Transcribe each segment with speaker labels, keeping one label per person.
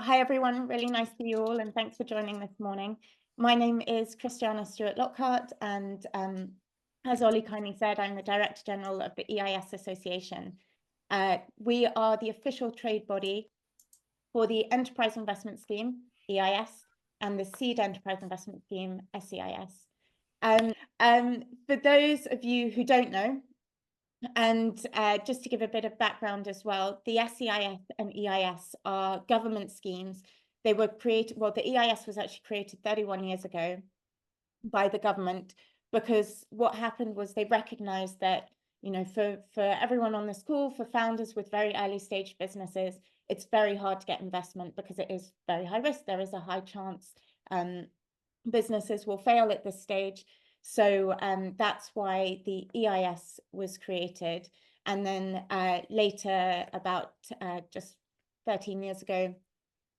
Speaker 1: Hi everyone, really nice to see you all and thanks for joining this morning. My name is Christiana Stewart-Lockhart and as Ollie kindly said, I'm the Director General of the EIS Association. We are the official trade body for the Enterprise Investment Scheme, EIS, and the Seed Enterprise Investment Scheme, SEIS. For those of you who don't know, and just to give a bit of background as well, the SEIS and EIS are government schemes. They were created, well, the EIS was actually created 31 years ago by the government, because what happened was they recognized that, you know, for everyone on this call, for founders with very early stage businesses, it's very hard to get investment because it is very high risk. There is a high chance businesses will fail at this stage. So that's why the EIS was created. And then later, about just 13 years ago,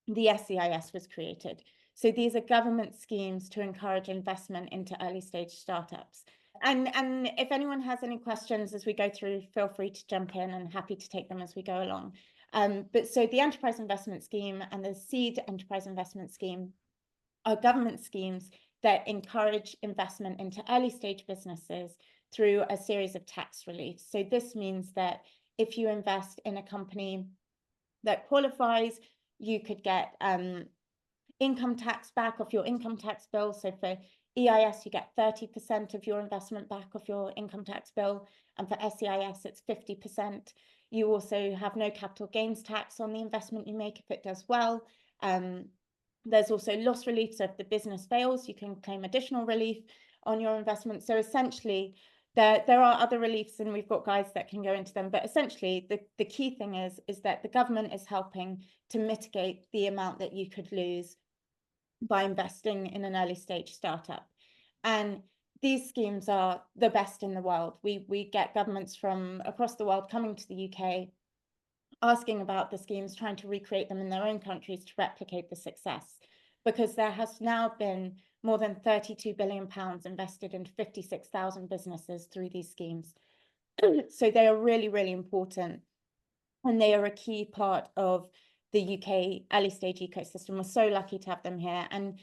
Speaker 1: the SEIS was created. So these are government schemes to encourage investment into early stage startups. And if anyone has any questions as we go through, feel free to jump in, and happy to take them as we go along. But so the Enterprise Investment Scheme and the Seed Enterprise Investment Scheme are government schemes that encourage investment into early stage businesses through a series of tax reliefs. So this means that if you invest in a company that qualifies, you could get income tax back off your income tax bill. So for EIS, you get 30% of your investment back off your income tax bill, and for SEIS, it's 50%. You also have no capital gains tax on the investment you make if it does well. There's also loss relief, so if the business fails, you can claim additional relief on your investment. So essentially, there are other reliefs, and we've got guides that can go into them, but essentially the key thing is that the government is helping to mitigate the amount that you could lose by investing in an early stage startup. And these schemes are the best in the world. We get governments from across the world coming to the UK, asking about the schemes, trying to recreate them in their own countries to replicate the success, because there has now been more than £32 billion invested in 56,000 businesses through these schemes. So they are really, really important, and they are a key part of the UK early stage ecosystem. We're so lucky to have them here, and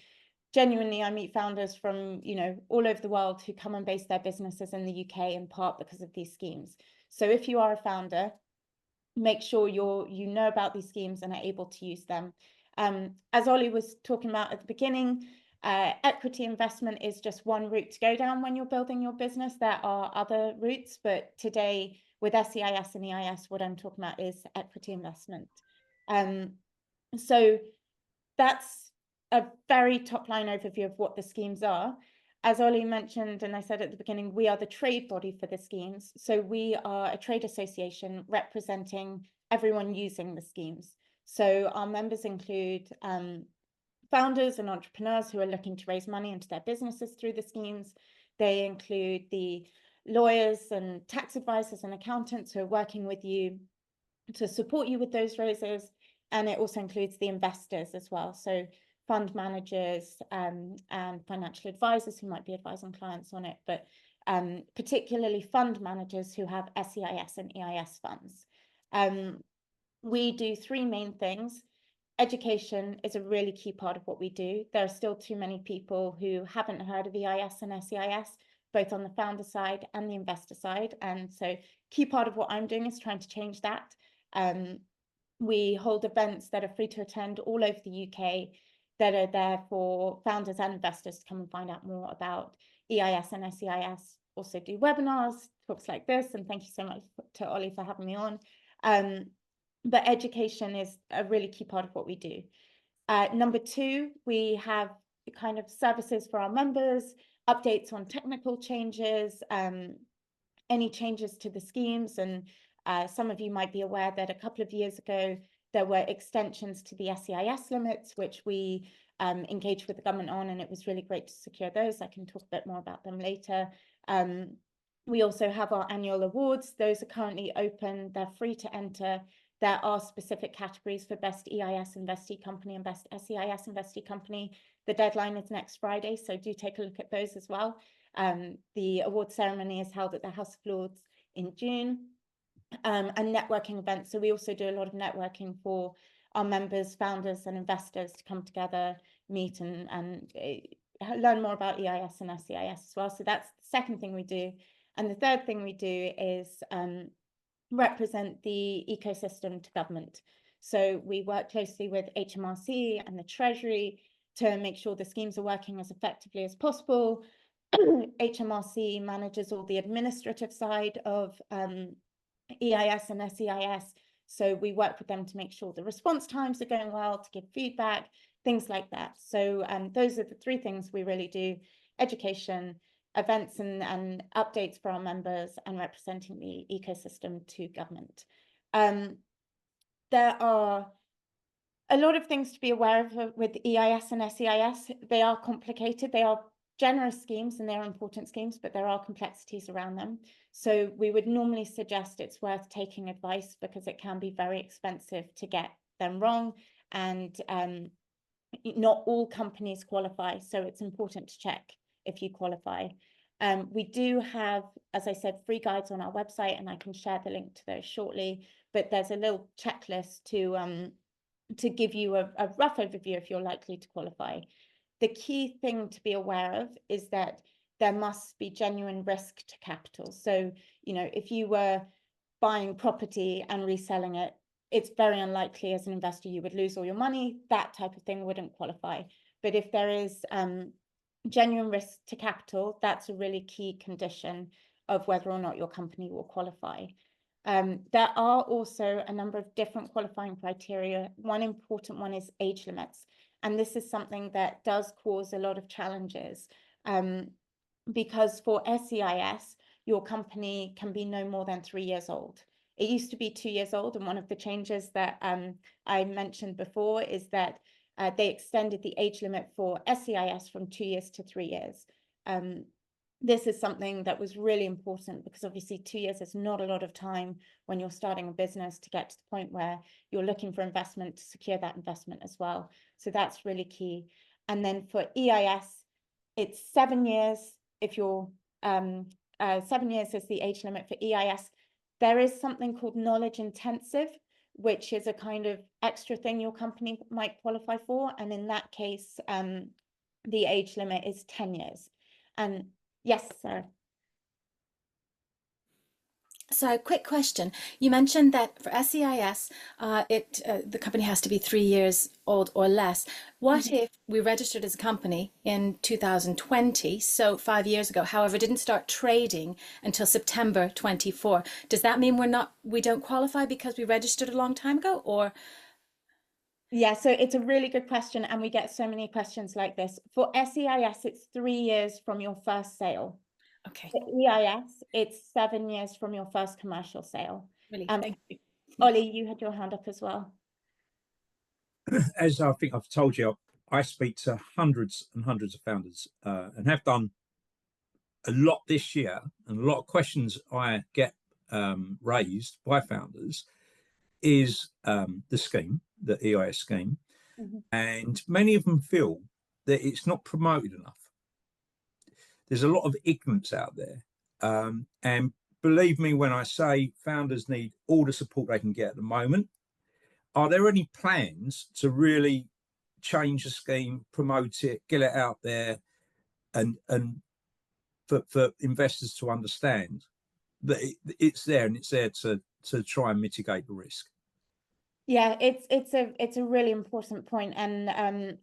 Speaker 1: genuinely, I meet founders from, you know, all over the world who come and base their businesses in the UK in part because of these schemes. So if you are a founder, make sure you know about these schemes and are able to use them. As Ollie was talking about at the beginning, equity investment is just one route to go down when you're building your business. There are other routes, but today with SEIS and EIS, what I'm talking about is equity investment. So that's a very top line overview of what the schemes are. As Ollie mentioned, and I said at the beginning, we are the trade body for the schemes. So we are a trade association representing everyone using the schemes. So our members include founders and entrepreneurs who are looking to raise money into their businesses through the schemes. They include the lawyers and tax advisors and accountants who are working with you to support you with those raises. And it also includes the investors as well. So fund managers and financial advisors who might be advising clients on it, but particularly fund managers who have SEIS and EIS funds. We do three main things. Education is a really key part of what we do. There are still too many people who haven't heard of EIS and SEIS, both on the founder side and the investor side. And so key part of what I'm doing is trying to change that. We hold events that are free to attend all over the UK that are there for founders and investors to come and find out more about EIS and SEIS. Also do webinars, talks like this, and thank you so much to Ollie for having me on. But education is a really key part of what we do. Number two, we have kind of services for our members, updates on technical changes, any changes to the schemes. And some of you might be aware that a couple of years ago, there were extensions to the SEIS limits, which we engaged with the government on, and it was really great to secure those. I can talk a bit more about them later. We also have our annual awards. Those are currently open. They're free to enter. There are specific categories for best EIS investee company and best SEIS investee company. The deadline is next Friday, so do take a look at those as well. The award ceremony is held at the House of Lords in June. And networking events. So we also do a lot of networking for our members, founders and investors to come together, meet and learn more about EIS and SEIS as well. So that's the second thing we do. And the third thing we do is represent the ecosystem to government. So we work closely with HMRC and the Treasury to make sure the schemes are working as effectively as possible. HMRC manages all the administrative side of EIS and SEIS. So we work with them to make sure the response times are going well, to give feedback, things like that. So those are the three things we really do: education, events and updates for our members, and representing the ecosystem to government. There are a lot of things to be aware of with EIS and SEIS. They are complicated. They are generous schemes and they're important schemes, but there are complexities around them. So we would normally suggest it's worth taking advice, because it can be very expensive to get them wrong, and not all companies qualify. So it's important to check if you qualify. We do have, as I said, free guides on our website, and I can share the link to those shortly, but there's a little checklist to give you a rough overview if you're likely to qualify. The key thing to be aware of is that there must be genuine risk to capital. So, you know, if you were buying property and reselling it, it's very unlikely as an investor you would lose all your money. That type of thing wouldn't qualify. But if there is genuine risk to capital, that's a really key condition of whether or not your company will qualify. There are also a number of different qualifying criteria. One important one is age limits. And this is something that does cause a lot of challenges, because for SEIS, your company can be no more than 3 years old. It used to be 2 years old, and one of the changes that I mentioned before is that they extended the age limit for SEIS from 2 years to 3 years. This is something that was really important, because obviously 2 years is not a lot of time when you're starting a business to get to the point where you're looking for investment to secure that investment as well. So that's really key. And then for EIS, it's 7 years. If you're 7 years is the age limit for EIS. There is something called knowledge intensive, which is a kind of extra thing your company might qualify for. And in that case, the age limit is 10 years. And yes, Sarah.
Speaker 2: So, quick question. You mentioned that for SEIS, the company has to be 3 years old or less. What if we registered as a company in 2020, so 5 years ago, however, didn't start trading until September 24? Does that mean we don't qualify because we registered a long time ago, or?
Speaker 1: Yeah, so it's a really good question, and we get so many questions like this. For SEIS, it's 3 years from your first sale.
Speaker 2: Okay.
Speaker 1: For EIS, it's 7 years from your first commercial sale.
Speaker 2: Really, thank you.
Speaker 1: Ollie, you had your hand up as well.
Speaker 3: As I think I've told you, I speak to hundreds and hundreds of founders and have done a lot this year. And a lot of questions I get raised by founders is the scheme, the EIS scheme. And many of them feel that it's not promoted enough. There's a lot of ignorance out there. And believe me when I say founders need all the support they can get at the moment. Are there any plans to really change the scheme, promote it, get it out there, and for investors to understand that it's there, and it's there to try and mitigate the risk?
Speaker 1: Yeah, it's a really important point, and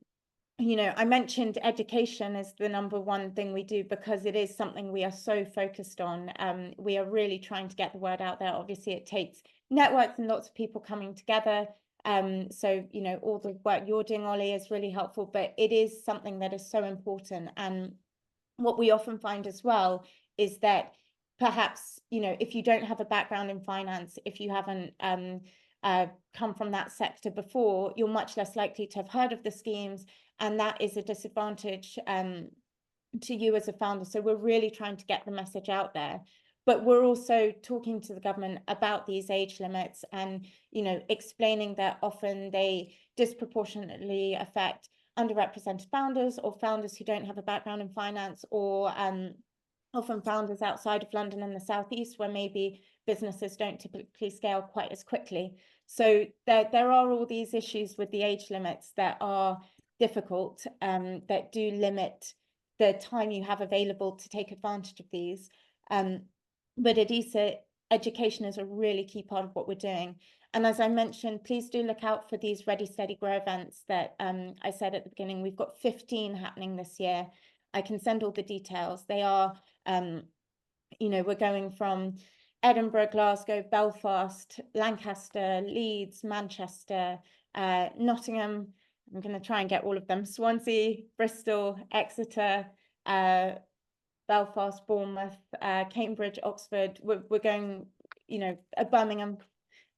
Speaker 1: you know, I mentioned education is the number one thing we do, because it is something we are so focused on. We are really trying to get the word out there. Obviously, it takes networks and lots of people coming together. So, you know, all the work you're doing, Ollie, is really helpful, but it is something that is so important. And what we often find as well is that perhaps, you know, if you don't have a background in finance, if you haven't come from that sector before, you're much less likely to have heard of the schemes, and that is a disadvantage to you as a founder. So we're really trying to get the message out there, but we're also talking to the government about these age limits, and, you know, explaining that often they disproportionately affect underrepresented founders, or founders who don't have a background in finance, or often founders outside of London and the Southeast, where maybe businesses don't typically scale quite as quickly. So there are all these issues with the age limits that are difficult, that do limit the time you have available to take advantage of these. But at EISA, education is a really key part of what we're doing. And as I mentioned, please do look out for these Ready, Steady, Grow events that I said at the beginning. We've got 15 happening this year. I can send all the details. They are, you know, we're going from Edinburgh, Glasgow, Belfast, Lancaster, Leeds, Manchester, Nottingham. I'm going to try and get all of them. Swansea, Bristol, Exeter, Belfast, Bournemouth, Cambridge, Oxford. We're going, you know, Birmingham.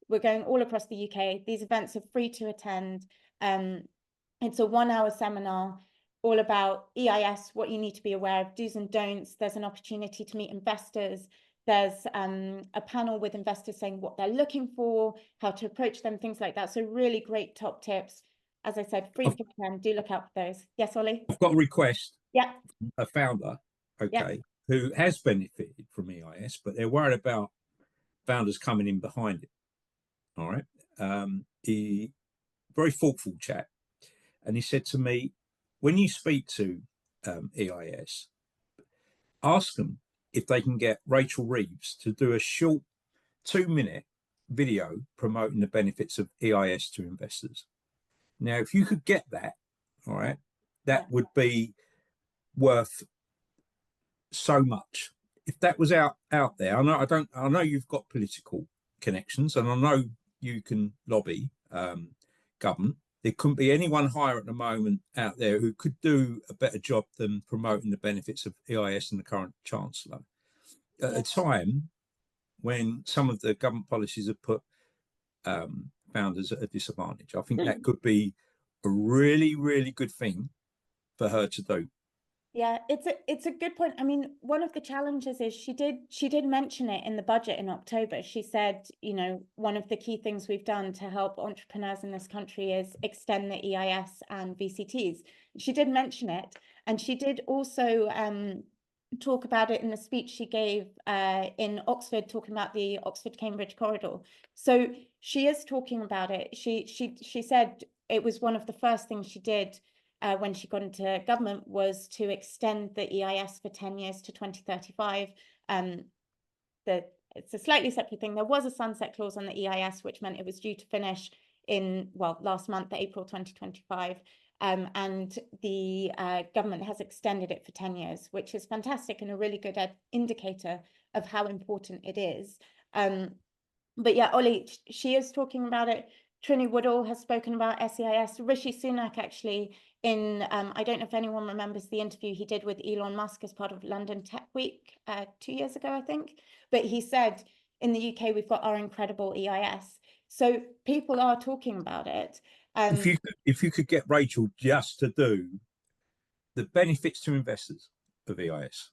Speaker 1: We're going all across the UK. These events are free to attend. It's a 1-hour seminar all about EIS, what you need to be aware of, do's and don'ts. There's an opportunity to meet investors. There's a panel with investors saying what they're looking for, how to approach them, things like that. So really great top tips. As I said, free to attend. Do look out for those. Yes, Ollie?
Speaker 3: I've got a request.
Speaker 1: Yeah.
Speaker 3: A founder, okay, who has benefited from EIS, but they're worried about founders coming in behind it. All right. He very thoughtful chap. And he said to me, when you speak to EIS, ask them if they can get Rachel Reeves to do a short 2-minute video promoting the benefits of EIS to investors. Now, if you could get that, all right, that would be worth so much. If that was out there, I know you've got political connections, and I know you can lobby government. There couldn't be anyone higher at the moment out there who could do a better job than promoting the benefits of EIS and the current Chancellor at a time when some of the government policies have put founders at a disadvantage. I think that could be a really, really good thing for her to do.
Speaker 1: Yeah, it's a good point. I mean, one of the challenges is she did mention it in the budget in October. She said, you know, one of the key things we've done to help entrepreneurs in this country is extend the EIS and VCTs. She did mention it, and she did also talk about it in the speech she gave in Oxford, talking about the Oxford-Cambridge corridor. So she is talking about it. She said it was one of the first things she did when she got into government, was to extend the EIS for 10 years to 2035. It's a slightly separate thing. There was a sunset clause on the EIS, which meant it was due to finish in, well, last month, April 2025. And the government has extended it for 10 years, which is fantastic and a really good indicator of how important it is. But yeah, Ollie, she is talking about it. Trini Woodall has spoken about SEIS. Rishi Sunak actually I don't know if anyone remembers the interview he did with Elon Musk as part of London Tech Week 2 years ago, I think. But he said, in the UK, we've got our incredible EIS. So people are talking about it.
Speaker 3: If you could get Rachel just to do the benefits to investors of EIS,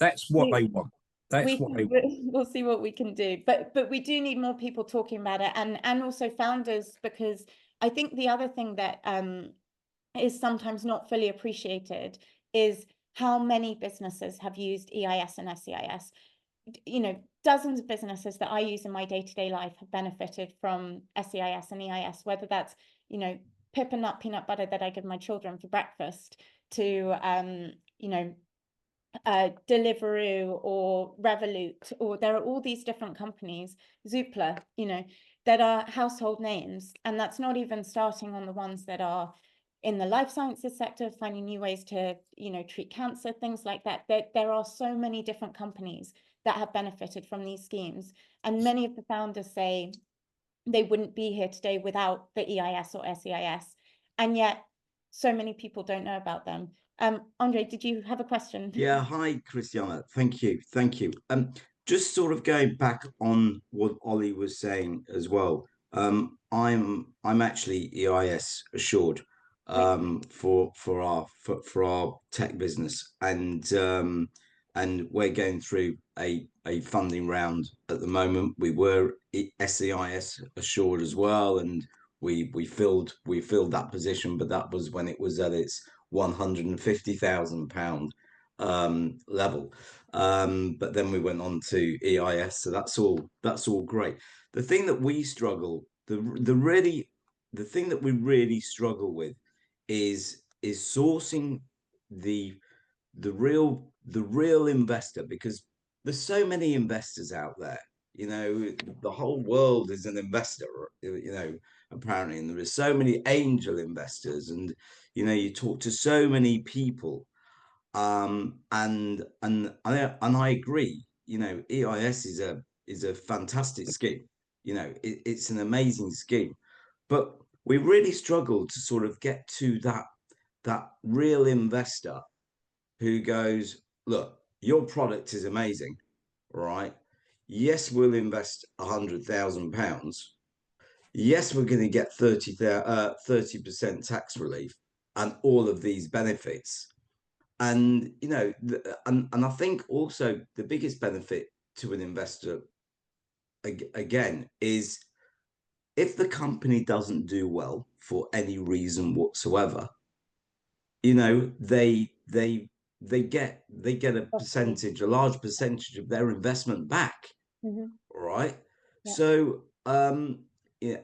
Speaker 3: that's what they want.
Speaker 1: We'll see what we can do, but we do need more people talking about it, and also founders, because I think the other thing that is sometimes not fully appreciated is how many businesses have used EIS and SEIS. You know, dozens of businesses that I use in my day-to-day life have benefited from SEIS and EIS, whether that's, you know, Pip and Nut peanut butter that I give my children for breakfast, to you know, Deliveroo or Revolut, or there are all these different companies, Zoopla, you know, that are household names. And that's not even starting on the ones that are in the life sciences sector, finding new ways to, you know, treat cancer, things like that. There are so many different companies that have benefited from these schemes. And many of the founders say they wouldn't be here today without the EIS or SEIS. And yet so many people don't know about them. Andre, did you have a question?
Speaker 4: Yeah, hi, Christiana. Thank you. Just sort of going back on what Ollie was saying as well. I'm actually EIS assured for our tech business, and we're going through a funding round at the moment. We were SEIS assured as well, and we filled that position, but that was when it was at its £150,000 level. But then we went on to EIS, so that's all great. The thing that we struggle, the thing that we really struggle with is sourcing the real investor, because there's so many investors out there. You know, the whole world is an investor, you know, apparently, and there is so many angel investors, and you know, you talk to so many people. And I agree, you know, EIS is a fantastic scheme. You know, it's an amazing scheme, but we really struggle to sort of get to that real investor who goes, look, your product is amazing, right? Yes, we'll invest £100,000. Yes, we're going to get 30% tax relief and all of these benefits. And you know, and I think also the biggest benefit to an investor again is if the company doesn't do well for any reason whatsoever, you know, they get a percentage, a large percentage of their investment back. Right.
Speaker 1: Yeah.
Speaker 4: So yeah,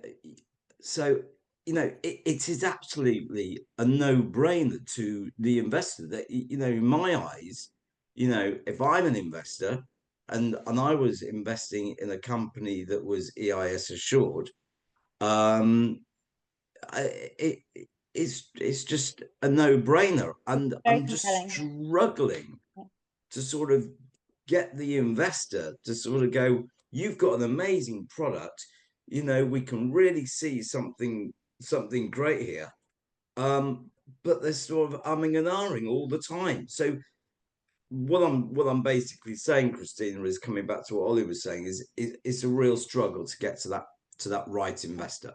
Speaker 4: so you know, it is absolutely a no-brainer to the investor that, you know, in my eyes, you know, if I'm an investor and I was investing in a company that was EIS assured, it's just a no-brainer, and
Speaker 1: Very
Speaker 4: I'm just
Speaker 1: compelling.
Speaker 4: struggling to sort of get the investor to sort of go, you've got an amazing product, you know, we can really see something great here, but they're sort of umming and ahhing all the time. So what I'm basically saying, Christina, is coming back to what Ollie was saying, is it's a real struggle to get to that right investor.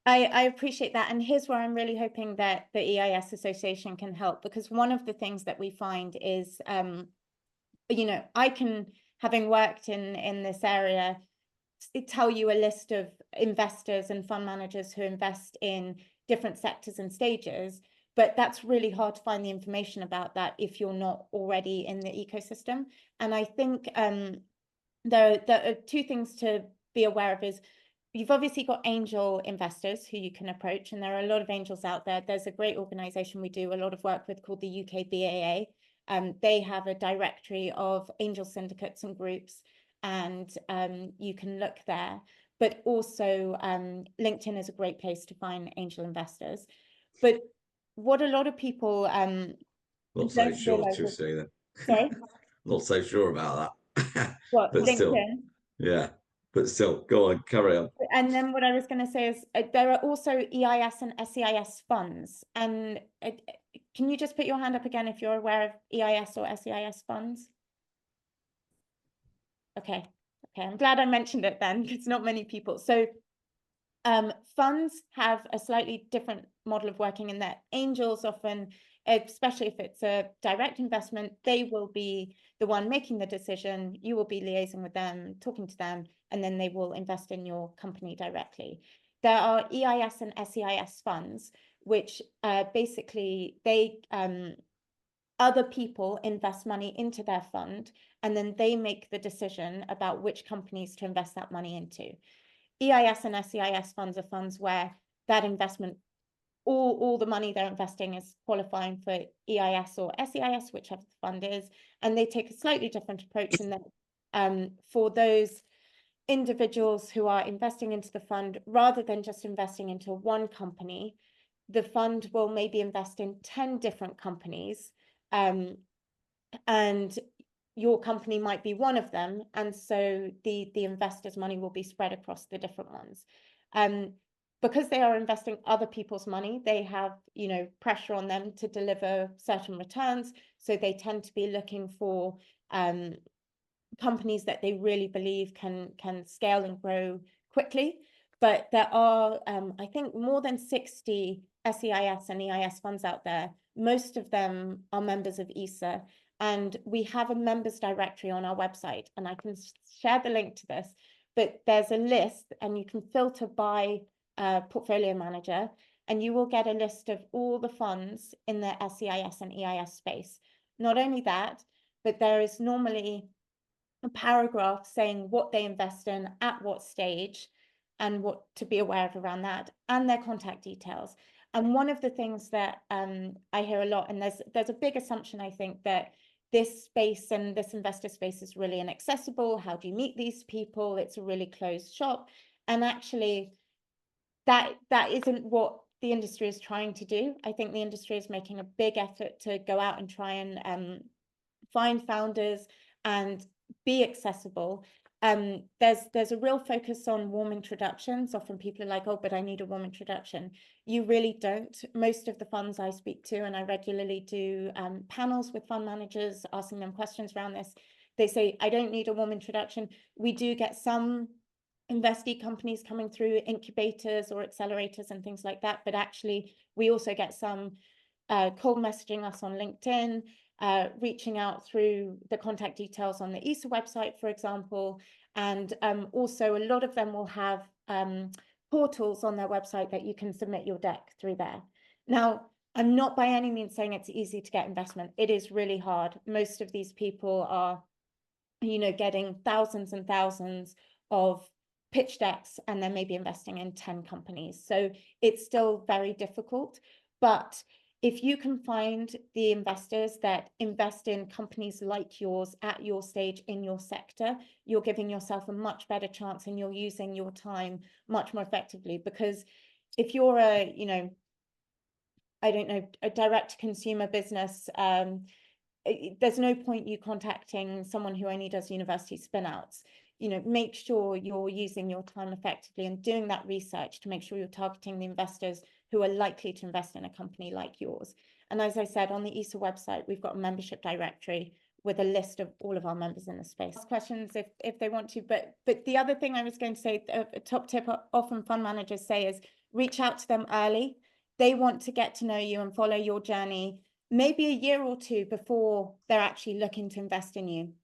Speaker 1: I appreciate that. And here's where I'm really hoping that the EIS Association can help, because one of the things that we find is, you know, I can, having worked in this area, tell you a list of investors and fund managers who invest in different sectors and stages, but that's really hard to find the information about that if you're not already in the ecosystem. And I think there are two things to be aware of. Is you've obviously got angel investors who you can approach, and there are a lot of angels out there. There's a great organization we do a lot of work with called the UK BAA. They have a directory of angel syndicates and groups, and you can look there. But also LinkedIn is a great place to find angel investors. But what a lot of people
Speaker 4: Not so
Speaker 1: don't
Speaker 4: sure,
Speaker 1: realize is,
Speaker 4: Christina.
Speaker 1: sorry,
Speaker 4: Not so sure about that.
Speaker 1: what,
Speaker 4: But still,
Speaker 1: LinkedIn?
Speaker 4: yeah. But still, go on, carry on.
Speaker 1: And then what I was going to say is there are also EIS and SEIS funds. And can you just put your hand up again if you're aware of EIS or SEIS funds? Okay. Okay. I'm glad I mentioned it then, because not many people. So funds have a slightly different model of working in that angels often, especially if it's a direct investment, they will be the one making the decision. You will be liaising with them, talking to them, and then they will invest in your company directly. There are EIS and SEIS funds, which basically they other people invest money into their fund, and then they make the decision about which companies to invest that money into. EIS and SEIS funds are funds where that investment, all the money they're investing is qualifying for EIS or SEIS, whichever the fund is, and they take a slightly different approach in that for those individuals who are investing into the fund, rather than just investing into one company, the fund will maybe invest in 10 different companies, and your company might be one of them, and so the investors' money will be spread across the different ones. Because they are investing other people's money, they have, you know, pressure on them to deliver certain returns. So they tend to be looking for companies that they really believe can scale and grow quickly. But there are, I think, more than 60 SEIS and EIS funds out there. Most of them are members of EISA. And we have a members directory on our website, and I can share the link to this, but there's a list, and you can filter by portfolio manager, and you will get a list of all the funds in the SEIS and EIS space. Not only that, but there is normally a paragraph saying what they invest in, at what stage, and what to be aware of around that, and their contact details. And one of the things that I hear a lot, and there's a big assumption, I think, that this space and this investor space is really inaccessible. How do you meet these people? It's a really closed shop. And actually, that isn't what the industry is trying to do. I think the industry is making a big effort to go out and try and find founders and be accessible. There's a real focus on warm introductions. Often people are like, oh, but I need a warm introduction. You really don't. Most of the funds I speak to, and I regularly do panels with fund managers, asking them questions around this, they say, I don't need a warm introduction. We do get some investee companies coming through, incubators or accelerators and things like that, but actually we also get some cold messaging us on LinkedIn, reaching out through the contact details on the EISA website, for example. And also a lot of them will have portals on their website that you can submit your deck through there. Now, I'm not by any means saying it's easy to get investment. It is really hard. Most of these people are, getting thousands and thousands of pitch decks, and then maybe investing in 10 companies. So it's still very difficult. But if you can find the investors that invest in companies like yours at your stage in your sector, you're giving yourself a much better chance, and you're using your time much more effectively. Because if you're a direct consumer business, there's no point you contacting someone who only does university spin-outs. Make sure you're using your time effectively and doing that research to make sure you're targeting the investors who are likely to invest in a company like yours. And as I said, on the EISA website, we've got a membership directory with a list of all of our members in the space. Questions if they want to, but the other thing I was going to say, a top tip often fund managers say is reach out to them early. They want to get to know you and follow your journey, maybe a year or two before they're actually looking to invest in you.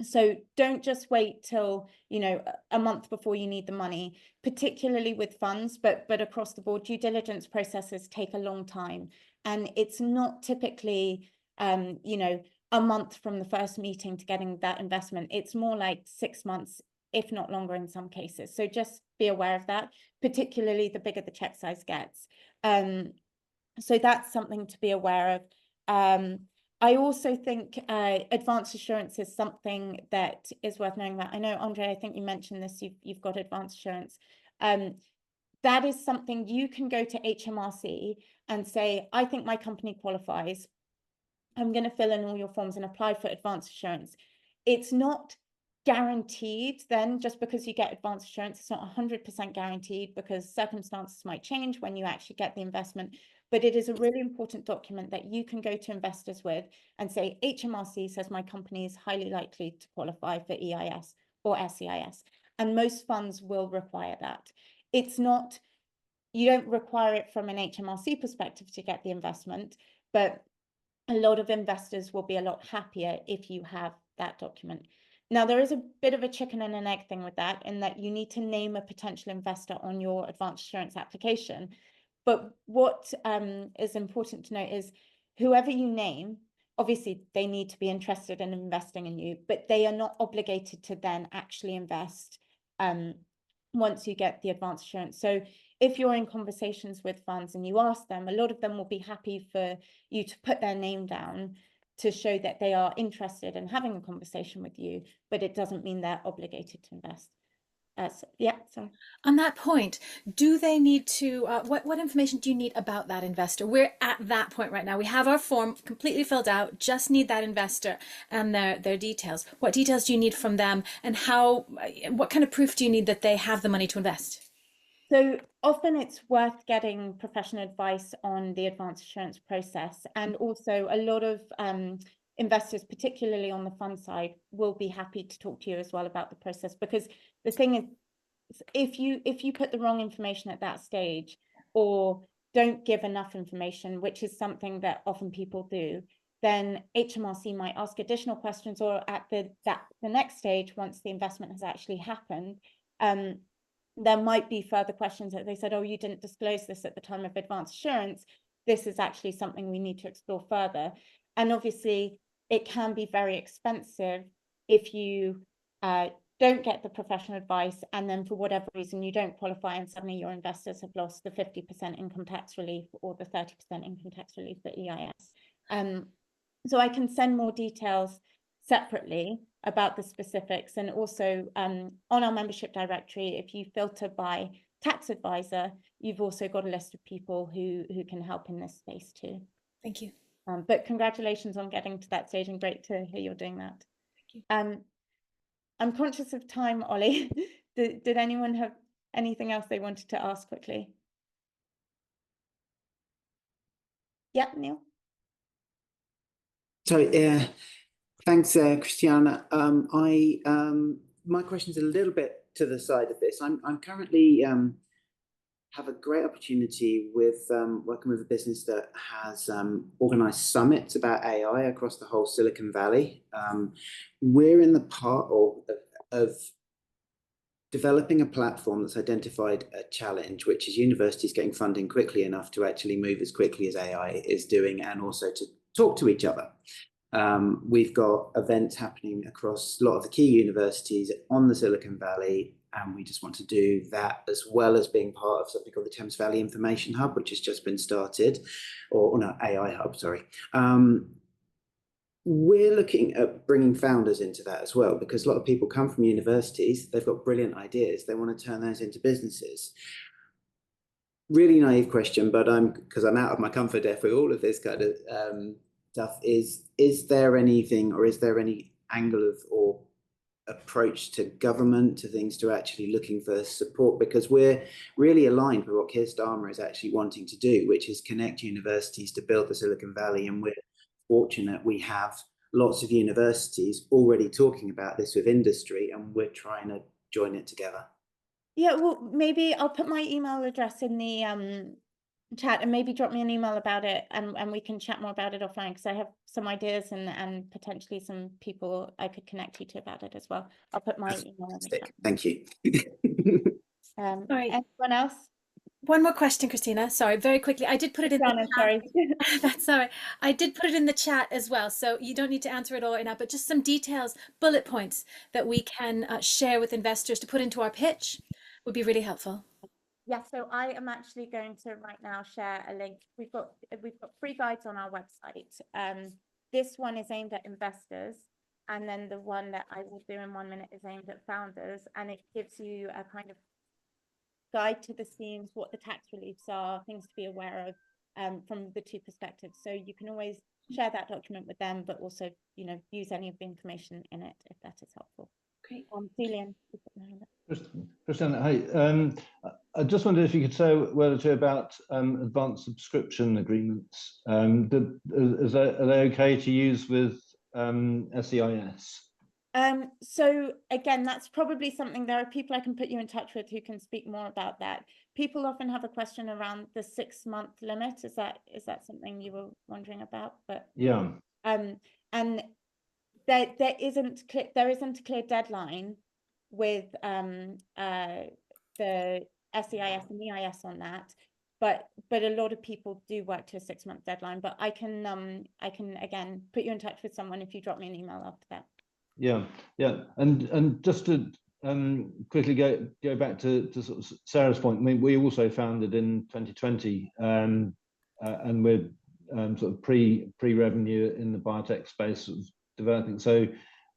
Speaker 1: So don't just wait till, a month before you need the money, particularly with funds, but across the board, due diligence processes take a long time. And it's not typically, a month from the first meeting to getting that investment. It's more like 6 months, if not longer in some cases. So just be aware of that, particularly the bigger the check size gets. So that's something to be aware of. I also think advance assurance is something that is worth knowing about. I know, Andre, I think you mentioned this, you've got advance assurance. That is something you can go to HMRC and say, I think my company qualifies. I'm going to fill in all your forms and apply for advance assurance. It's not guaranteed then, just because you get advance assurance, it's not 100% guaranteed, because circumstances might change when you actually get the investment. But it is a really important document that you can go to investors with and say, HMRC says my company is highly likely to qualify for EIS or SEIS. And most funds will require that. It's not, you don't require it from an HMRC perspective to get the investment, but a lot of investors will be a lot happier if you have that document. Now, there is a bit of a chicken and an egg thing with that, in that you need to name a potential investor on your advance assurance application. But what is important to note is whoever you name, obviously they need to be interested in investing in you, but they are not obligated to then actually invest once you get the advance assurance. So if you're in conversations with funds and you ask them, a lot of them will be happy for you to put their name down to show that they are interested in having a conversation with you, but it doesn't mean they're obligated to invest. Sorry.
Speaker 2: On that point, do they need to, what information do you need about that investor? We're at that point right now. We have our form completely filled out, just need that investor and their details. What details do you need from them, and what kind of proof do you need that they have the money to invest?
Speaker 1: So often it's worth getting professional advice on the advance assurance process. And also a lot of investors, particularly on the fund side, will be happy to talk to you as well about the process. Because the thing is, if you put the wrong information at that stage, or don't give enough information, which is something that often people do, then HMRC might ask additional questions, or at the next stage, once the investment has actually happened, there might be further questions that they said, oh, you didn't disclose this at the time of advance assurance. This is actually something we need to explore further. And obviously, it can be very expensive if you don't get the professional advice, and then for whatever reason you don't qualify, and suddenly your investors have lost the 50% income tax relief or the 30% income tax relief for EIS. So I can send more details separately about the specifics, and also on our membership directory, if you filter by tax advisor, you've also got a list of people who can help in this space too.
Speaker 2: Thank you.
Speaker 1: But congratulations on getting to that stage, and great to hear you're doing that.
Speaker 2: Thank you.
Speaker 1: I'm conscious of time, Ollie. Did anyone have anything else they wanted to ask quickly? Yeah, Neil.
Speaker 5: So thanks, Christiana. My question's a little bit to the side of this. I'm currently have a great opportunity with working with a business that has organized summits about AI across the whole Silicon Valley. We're in the part of developing a platform that's identified a challenge, which is universities getting funding quickly enough to actually move as quickly as AI is doing, and also to talk to each other. We've got events happening across a lot of the key universities on the Silicon Valley, and we just want to do that as well as being part of something called the Thames Valley Information Hub, which has just been started, or no, AI Hub, sorry. We're looking at bringing founders into that as well, because a lot of people come from universities, they've got brilliant ideas, they want to turn those into businesses. Really naive question, but because I'm out of my comfort area with all of this kind of stuff, is there anything, or is there any angle of or approach to government, to things, to actually looking for support? Because we're really aligned with what Keir Starmer is actually wanting to do, which is connect universities to build the Silicon Valley, and we're fortunate we have lots of universities already talking about this with industry, and we're trying to join it together.
Speaker 1: Yeah, well, maybe I'll put my email address in the chat, and maybe drop me an email about it, and we can chat more about it offline, because I have some ideas and potentially some people I could connect you to about it as well. I'll put my email in the chat.
Speaker 5: Thank you.
Speaker 2: Sorry.
Speaker 1: Anyone else?
Speaker 2: One more question, Christina. Sorry, very quickly. I did put it in the chat.
Speaker 1: Sorry.
Speaker 2: That's all right. I did put it in the chat as well, so you don't need to answer it all right now, but just some details, bullet points that we can share with investors to put into our pitch would be really helpful.
Speaker 1: Yeah, so I am actually going to right now share a link. We've got free guides on our website. This one is aimed at investors, and then the one that I will do in 1 minute is aimed at founders, and it gives you a kind of guide to the schemes, what the tax reliefs are, things to be aware of from the two perspectives. So you can always share that document with them, but also, you know, use any of the information in it if that is helpful.
Speaker 2: Great.
Speaker 1: Julian.
Speaker 6: Christiana, hi. I just wondered if you could say a word or two about advanced subscription agreements. Are they okay to use with SEIS?
Speaker 1: So again, that's probably something, there are people I can put you in touch with who can speak more about that. People often have a question around the 6-month limit. Is that something you were wondering about? But
Speaker 6: yeah,
Speaker 1: and there isn't a clear deadline with the SEIS and EIS on that, but a lot of people do work to a 6-month deadline. But I can again put you in touch with someone if you drop me an email after that.
Speaker 6: yeah, and just to quickly go back to sort of Sarah's point. I mean, we also founded in 2020, and we're sort of pre-revenue in the biotech space, sort of developing. So,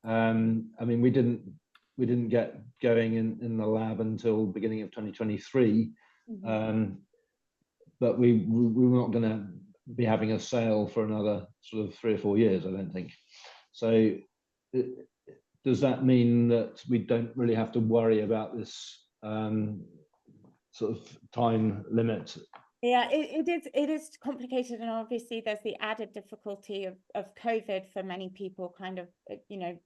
Speaker 6: I mean, we didn't get going in the lab until beginning of 2023, but we were not going to be having a sale for another sort of 3 or 4 years, I don't think. So does that mean that we don't really have to worry about this sort of time limit?
Speaker 1: Yeah, it is complicated, and obviously there's the added difficulty of COVID for many people, kind of, you know,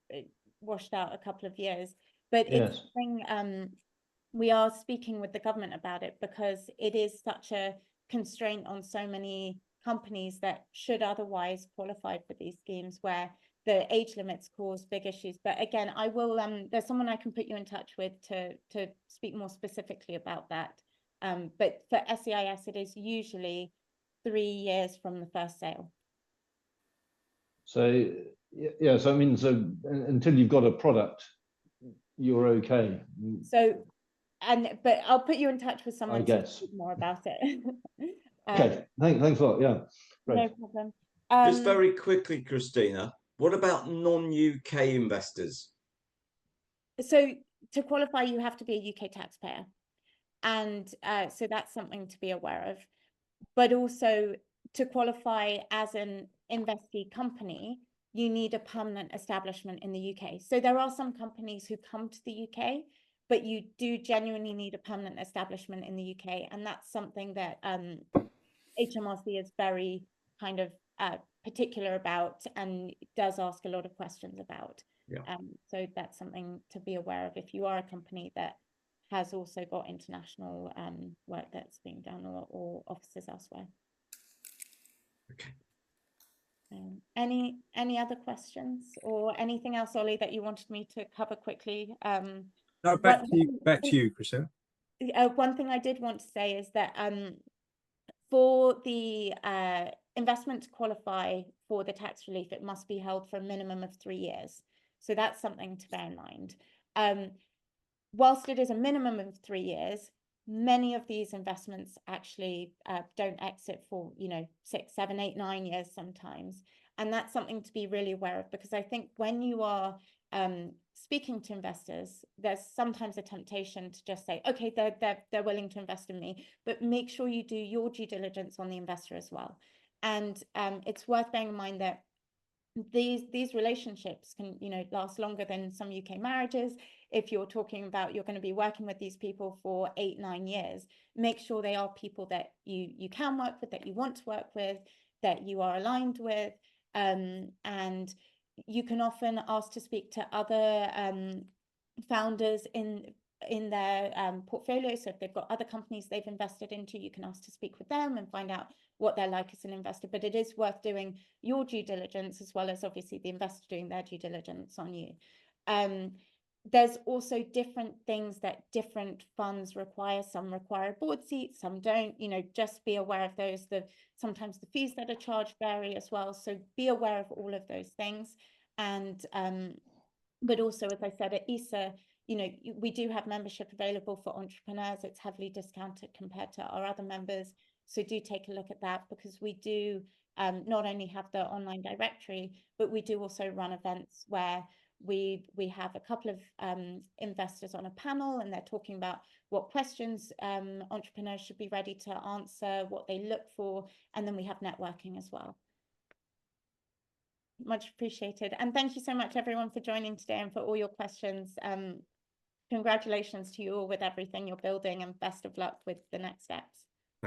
Speaker 1: washed out a couple of years. But
Speaker 6: Yes.
Speaker 1: it's something we are speaking with the government about it, because it is such a constraint on so many companies that should otherwise qualify for these schemes, where the age limits cause big issues. But again, I will there's someone I can put you in touch with to speak more specifically about that. But for SEIS, it is usually 3 years from the first sale.
Speaker 6: So Yeah, so I mean, until you've got a product, you're okay.
Speaker 1: So, but I'll put you in touch with someone
Speaker 6: I
Speaker 1: to
Speaker 6: guess.
Speaker 1: speak more about it.
Speaker 6: Okay, thanks a lot. Yeah,
Speaker 1: No
Speaker 6: great.
Speaker 1: problem.
Speaker 4: Just very quickly, Christina, what about non-UK investors?
Speaker 1: So to qualify, you have to be a UK taxpayer. And so that's something to be aware of. But also to qualify as an investee company, you need a permanent establishment in the UK. So there are some companies who come to the UK, but you do genuinely need a permanent establishment in the UK. And that's something that HMRC is very kind of particular about and does ask a lot of questions about.
Speaker 4: Yeah.
Speaker 1: So that's something to be aware of if you are a company that has also got international work that's being done or offices elsewhere.
Speaker 4: Okay.
Speaker 1: Any other questions or anything else, Ollie, that you wanted me to cover quickly?
Speaker 3: No, back to you, Christina.
Speaker 1: One thing I did want to say is that for the investment to qualify for the tax relief, it must be held for a minimum of 3 years. So that's something to bear in mind. Whilst it is a minimum of 3 years, many of these investments actually don't exit for 6, 7, 8, 9 years sometimes. And that's something to be really aware of, because I think when you are speaking to investors, there's sometimes a temptation to just say, okay, they're willing to invest in me, but make sure you do your due diligence on the investor as well. And it's worth bearing in mind that these relationships can last longer than some UK marriages. If you're talking about you're going to be working with these people for 8, 9 years, make sure they are people that you can work with, that you want to work with, that you are aligned with, and you can often ask to speak to other founders in their portfolio. So if they've got other companies they've invested into, you can ask to speak with them and find out what they're like as an investor. But it is worth doing your due diligence, as well as obviously the investor doing their due diligence on you. There's also different things that different funds require. Some require a board seat, some don't. Just be aware of those. Sometimes the fees that are charged vary as well. So be aware of all of those things. And but also, as I said, at EISA, we do have membership available for entrepreneurs. It's heavily discounted compared to our other members. So do take a look at that, because we do not only have the online directory, but we do also run events where we have a couple of investors on a panel, and they're talking about what questions entrepreneurs should be ready to answer, what they look for, and then we have networking as well. Much appreciated. And thank you so much, everyone, for joining today and for all your questions. Congratulations to you all with everything you're building, and best of luck with the next steps.